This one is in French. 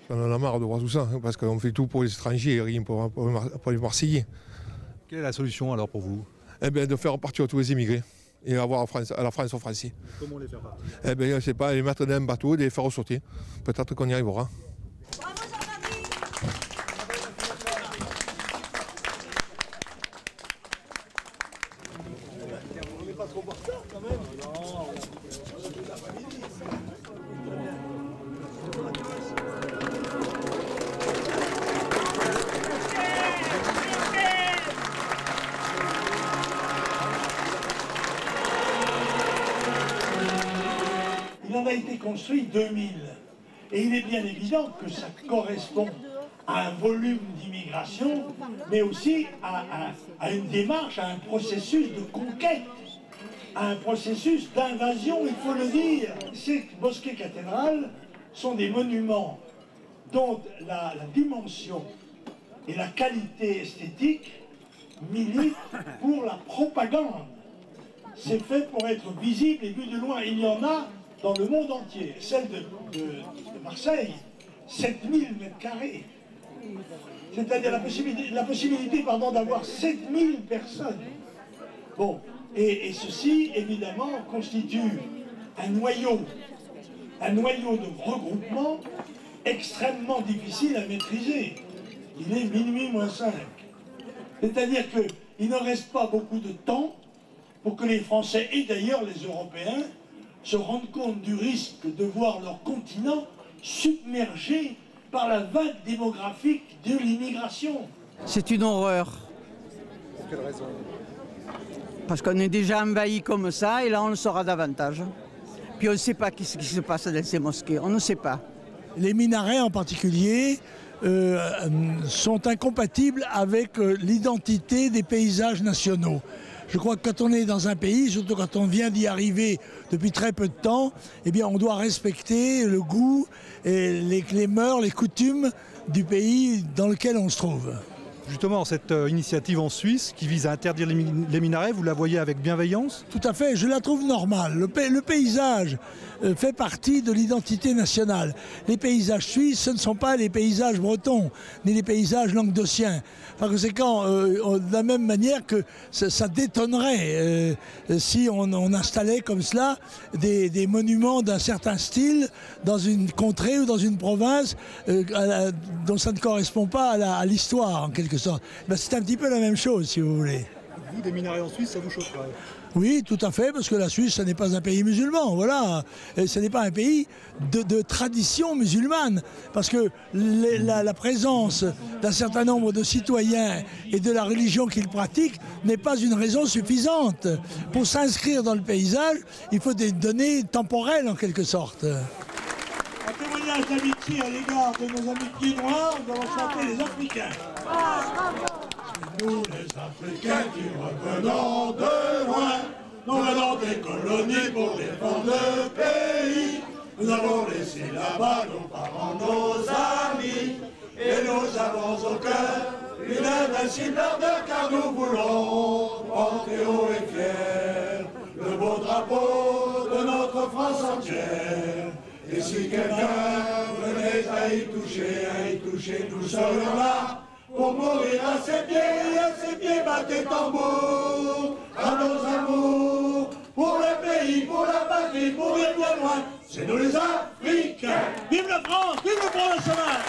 On en a marre de voir tout ça, hein, parce qu'on fait tout pour les étrangers et rien pour les Marseillais. Quelle est la solution alors pour vous? Eh bien, de faire partir tous les immigrés et avoir la France aux Français. Comment les faire partir? Eh bien, je ne sais pas, les mettre dans un bateau et les faire sauter. Peut-être qu'on y arrivera. Il en a été construit 2000. Et il est bien évident que ça correspond à un volume d'immigration, mais aussi à une démarche, à un processus de conquête, à un processus d'invasion, il faut le dire. Ces mosquées cathédrales sont des monuments dont la dimension et la qualité esthétique militent pour la propagande. C'est fait pour être visible et vu de loin. Il y en a dans le monde entier. Celle de Marseille, 7000 m². C'est-à-dire la possibilité d'avoir 7000 personnes. Bon, et ceci, évidemment, constitue un noyau de regroupement extrêmement difficile à maîtriser. Il est minuit moins 5. C'est-à-dire qu'il ne reste pas beaucoup de temps pour que les Français, et d'ailleurs les Européens, se rendent compte du risque de voir leur continent submergé par la vague démographique de l'immigration. C'est une horreur. Pour quelle raison? Parce qu'on est déjà envahi comme ça et là on le saura davantage. Puis on ne sait pas ce qui se passe dans ces mosquées, on ne sait pas. Les minarets en particulier sont incompatibles avec l'identité des paysages nationaux. Je crois que quand on est dans un pays, surtout quand on vient d'y arriver depuis très peu de temps, eh bien on doit respecter le goût et les mœurs, les coutumes du pays dans lequel on se trouve. Justement, cette initiative en Suisse qui vise à interdire les minarets, vous la voyez avec bienveillance? Tout à fait, je la trouve normale. Le paysage fait partie de l'identité nationale. Les paysages suisses, ce ne sont pas les paysages bretons, ni les paysages languedociens. Par conséquent, de la même manière que ça détonnerait si on installait comme cela des monuments d'un certain style dans une contrée ou dans une province dont ça ne correspond pas à l'histoire, en quelque sorte. Ben, c'est un petit peu la même chose, si vous voulez. Vous, des minarets en Suisse, ça vous choquerait? Oui, tout à fait, parce que la Suisse, ce n'est pas un pays musulman, voilà. Et ce n'est pas un pays de tradition musulmane, parce que la présence d'un certain nombre de citoyens et de la religion qu'ils pratiquent n'est pas une raison suffisante. Pour s'inscrire dans le paysage, il faut des données temporelles, en quelque sorte. Un témoignage d'amitié à l'égard de nos amis pieds noirs, nous allons chanter les Africains. Nous les Africains qui revenons de loin, nous venons des colonies pour défendre le pays. Nous avons laissé là-bas nos parents, nos amis, et nous avons au cœur une invincible ardeur, car nous voulons porter haut et fier le beau drapeau de notre France entière. Et si quelqu'un venait à y toucher, nous serions là pour mourir à ses pieds, battez tambour, à nos amours, pour le pays, pour la patrie, pour les bien loin, c'est nous les Africains. Vive la France, vive le Front National!